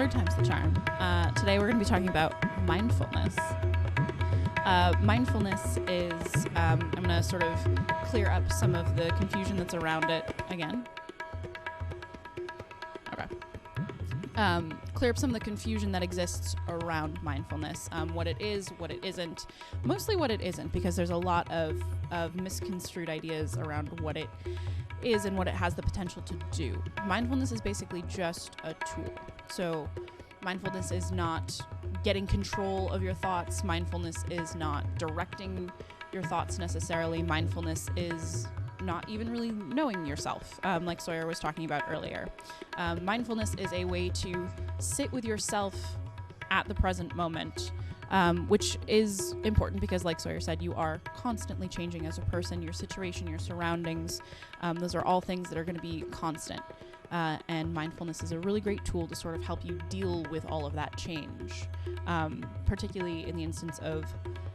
third time's the charm. Today we're going to be talking about mindfulness. Mindfulness is, I'm going to sort of clear up some of the confusion that's around it again. Okay. Clear up some of the confusion that exists around mindfulness, what it is, what it isn't, mostly what it isn't, because there's a lot of misconstrued ideas around what it is and what it has the potential to do. Mindfulness is basically just a tool. So mindfulness is not getting control of your thoughts. Mindfulness is not directing your thoughts necessarily. Mindfulness is not even really knowing yourself, like Sawyer was talking about earlier. Mindfulness is a way to sit with yourself at the present moment, which is important because, like Sawyer said, you are constantly changing as a person. Your situation, your surroundings, those are all things that are going to be constant. And mindfulness is a really great tool to sort of help you deal with all of that change, particularly in the instance of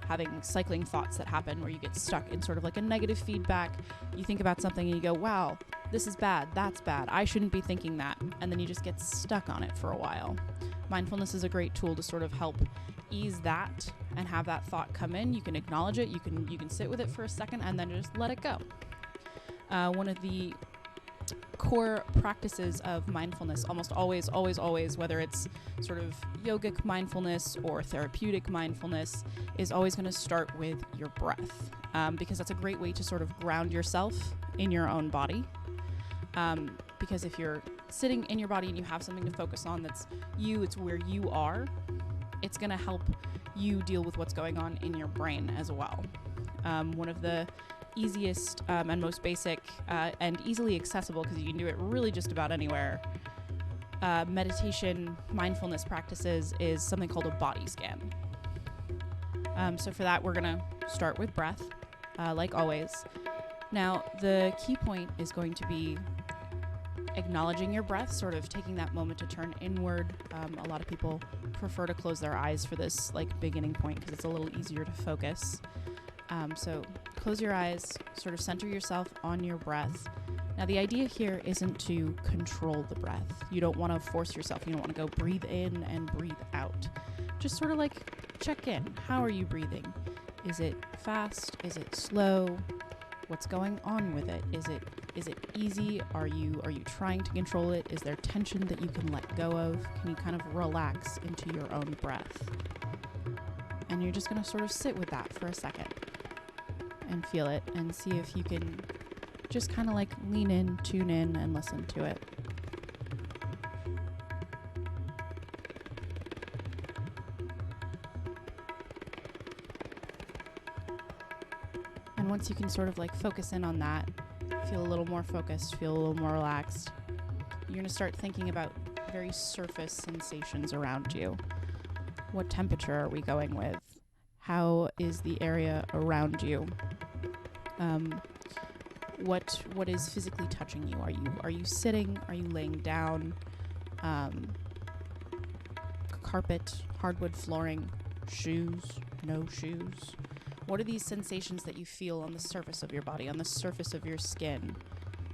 having cycling thoughts that happen where you get stuck in sort of like a negative feedback. You think about something and you go, wow, this is bad, that's bad, I shouldn't be thinking that. And then you just get stuck on it for a while. Mindfulness is a great tool to sort of help ease that and have that thought come in. You can acknowledge it, you can sit with it for a second and then just let it go. One of the core practices of mindfulness, almost always, whether it's sort of yogic mindfulness or therapeutic mindfulness, is always going to start with your breath, because that's a great way to sort of ground yourself in your own body. Because if you're sitting in your body and you have something to focus on that's you, it's where you are, it's going to help you deal with what's going on in your brain as well. One of the easiest and most basic and easily accessible, because you can do it really just about anywhere, meditation mindfulness practices is something called a body scan. So for that, we're going to start with breath, like always. Now, the key point is going to be acknowledging your breath, sort of taking that moment to turn inward. A lot of people prefer to close their eyes for this beginning point because it's a little easier to focus. So close your eyes, sort of center yourself on your breath. Now, the idea here isn't to control the breath. You don't want to force yourself. You don't want to go breathe in and breathe out. Just sort of check in. How are you breathing? Is it fast? Is it slow? What's going on with it? Is it easy? Are you trying to control it? Is there tension that you can let go of? Can you kind of relax into your own breath? And you're just going to sort of sit with that for a second and feel it and see if you can just kind of lean in, tune in, and listen to it. And once you can sort of focus in on that, feel a little more focused, feel a little more relaxed, you're going to start thinking about very surface sensations around you. What temperature are we going with? How is the area around you? What is physically touching you? Are you sitting? Are you laying down? Carpet, hardwood flooring, shoes, no shoes? What are these sensations that you feel on the surface of your body, on the surface of your skin?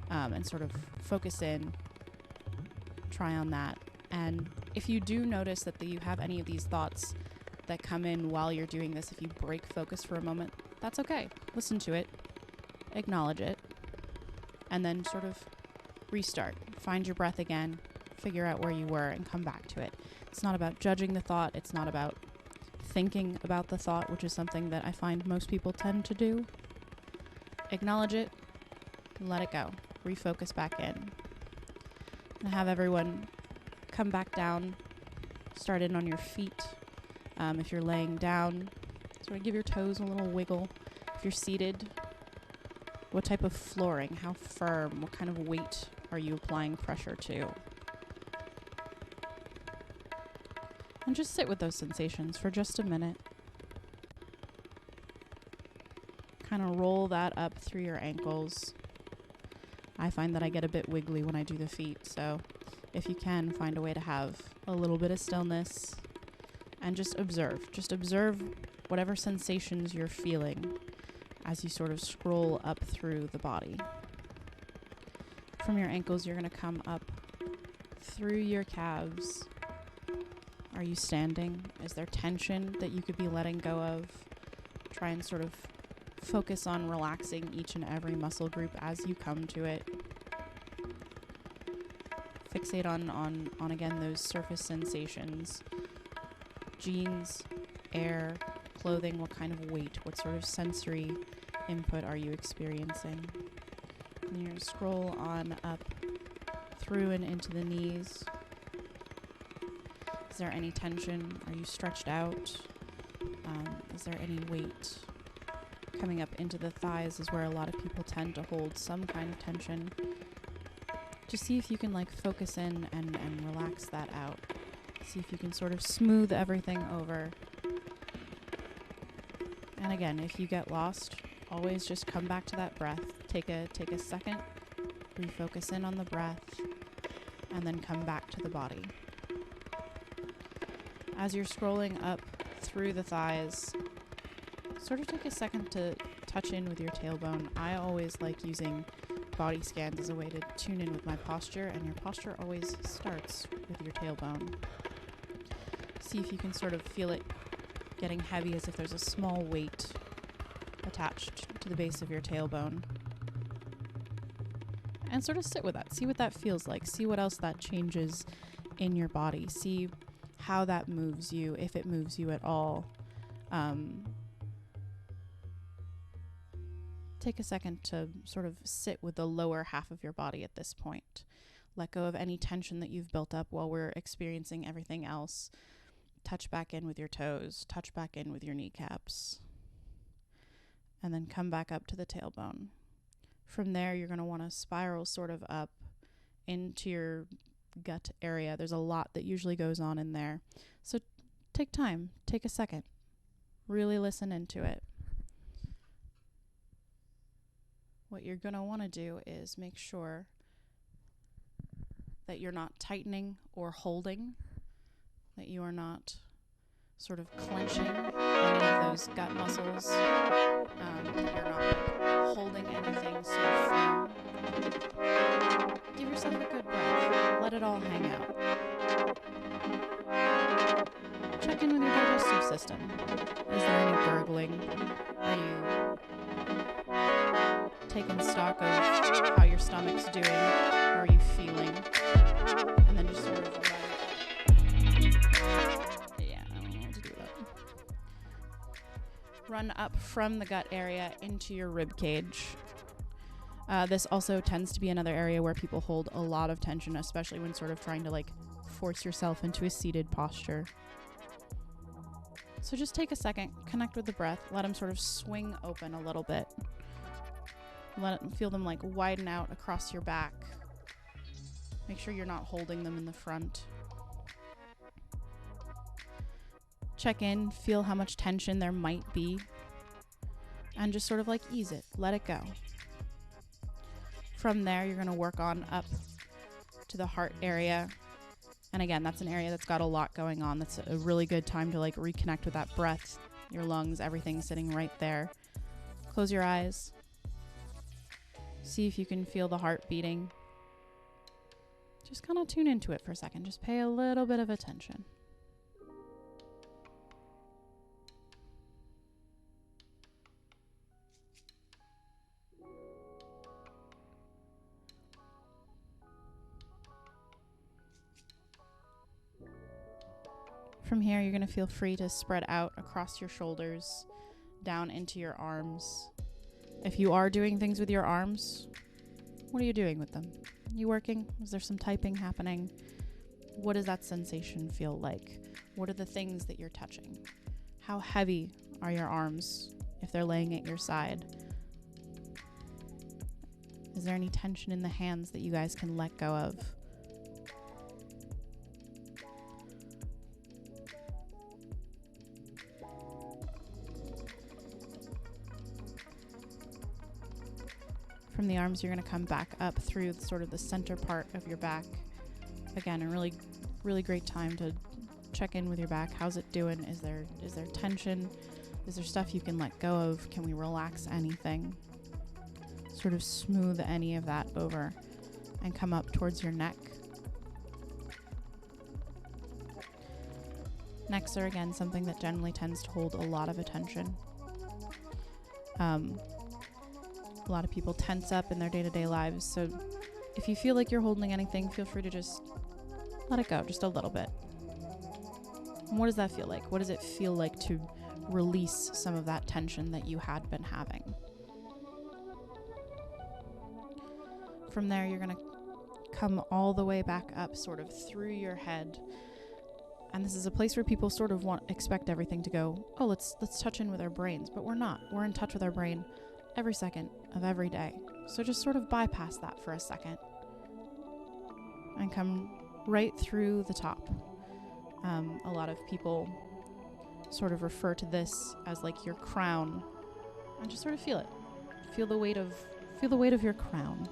And sort of focus in, try on that. And if you do notice that you have any of these thoughts that come in while you're doing this, if you break focus for a moment, that's okay. Listen to it, acknowledge it, and then sort of restart. Find your breath again, figure out where you were, and come back to it. It's not about judging the thought. It's not about thinking about the thought, which is something that I find most people tend to do. Acknowledge it, let it go. Refocus back in. And have everyone come back down, start in on your feet. If you're laying down, sort of give your toes a little wiggle. If you're seated, what type of flooring, how firm, what kind of weight are you applying pressure to? And just sit with those sensations for just a minute. Kind of roll that up through your ankles. I find that I get a bit wiggly when I do the feet, so if you can, find a way to have a little bit of stillness and just observe. Just observe whatever sensations you're feeling as you sort of scroll up through the body. From your ankles, you're going to come up through your calves, Are you standing? Is there tension that you could be letting go of? Try and sort of focus on relaxing each and every muscle group as you come to it. Fixate on again, those surface sensations. Jeans, air, clothing, what kind of weight, what sort of sensory input are you experiencing? And you scroll on up through and into the knees. Is there any tension? Are you stretched out? Is there any weight? Coming up into the thighs is where a lot of people tend to hold some kind of tension. Just see if you can like focus in and relax that out. See if you can sort of smooth everything over. And again, if you get lost, always just come back to that breath. Take a second, refocus in on the breath, and then come back to the body. As you're scrolling up through the thighs, sort of take a second to touch in with your tailbone. I always like using body scans as a way to tune in with my posture, and your posture always starts with your tailbone. See if you can sort of feel it getting heavy, as if there's a small weight attached to the base of your tailbone. And sort of sit with that. See what that feels like. See what else that changes in your body. See how that moves you, if it moves you at all. Take a second to sort of sit with the lower half of your body at this point. Let go of any tension that you've built up while we're experiencing everything else. Touch back in with your toes. Touch back in with your kneecaps. And then come back up to the tailbone. From there, you're going to want to spiral sort of up into your gut area. There's a lot that usually goes on in there. So take time. Take a second. Really listen into it. What you're going to want to do is make sure that you're not tightening or holding, that you are not sort of clenching any of those gut muscles, that you're not holding anything so firm. Give yourself a good breath. Let it all hang out. Check in with your digestive system. Is there any gurgling? Are you taking stock of how your stomach's doing? How are you feeling? And then just sort of run up from the gut area into your rib cage. This also tends to be another area where people hold a lot of tension, especially when sort of trying to like force yourself into a seated posture. So just take a second, connect with the breath, let them sort of swing open a little bit. Feel them like widen out across your back. Make sure you're not holding them in the front. Check in, feel how much tension there might be, and just sort of like ease it, let it go. From there, you're going to work on up to the heart area. And again, that's an area that's got a lot going on. That's a really good time to like reconnect with that breath, your lungs, everything sitting right there. Close your eyes. See if you can feel the heart beating. Just kind of tune into it for a second. Just pay a little bit of attention. From here, you're going to feel free to spread out across your shoulders, down into your arms. If you are doing things with your arms, what are you doing with them? Are you working? Is there some typing happening? What does that sensation feel like? What are the things that you're touching? How heavy are your arms if they're laying at your side? Is there any tension in the hands that you guys can let go of? From the arms, you're going to come back up through sort of the center part of your back. Again, a really, really great time to check in with your back. How's it doing? Is there tension? Is there stuff you can let go of? Can we relax anything? Sort of smooth any of that over and come up towards your neck. Necks are, again, something that generally tends to hold a lot of attention. A lot of people tense up in their day-to-day lives, so if you feel like you're holding anything, feel free to just let it go, just a little bit. And what does that feel like? What does it feel like to release some of that tension that you had been having? From there, you're going to come all the way back up, sort of through your head. And this is a place where people sort of expect everything to go, oh, let's touch in with our brains. But we're not. We're in touch with our brain every second of every day. So just sort of bypass that for a second and come right through the top. A lot of people sort of refer to this as like your crown, and just sort of feel it. Feel the weight of your crown.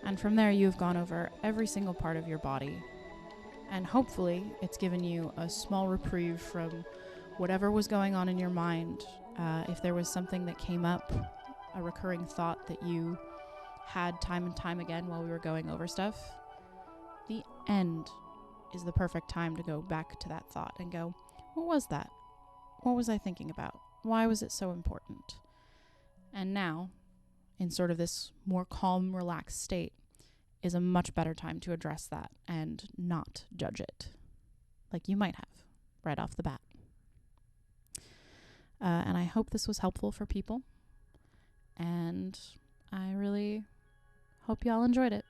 And from there, you've gone over every single part of your body. And hopefully, it's given you a small reprieve from whatever was going on in your mind. If there was something that came up, a recurring thought that you had time and time again while we were going over stuff, the end is the perfect time to go back to that thought and go, what was that? What was I thinking about? Why was it so important? And now, in sort of this more calm, relaxed state, is a much better time to address that and not judge it, like you might have right off the bat. And I hope this was helpful for people, and I really hope y'all enjoyed it.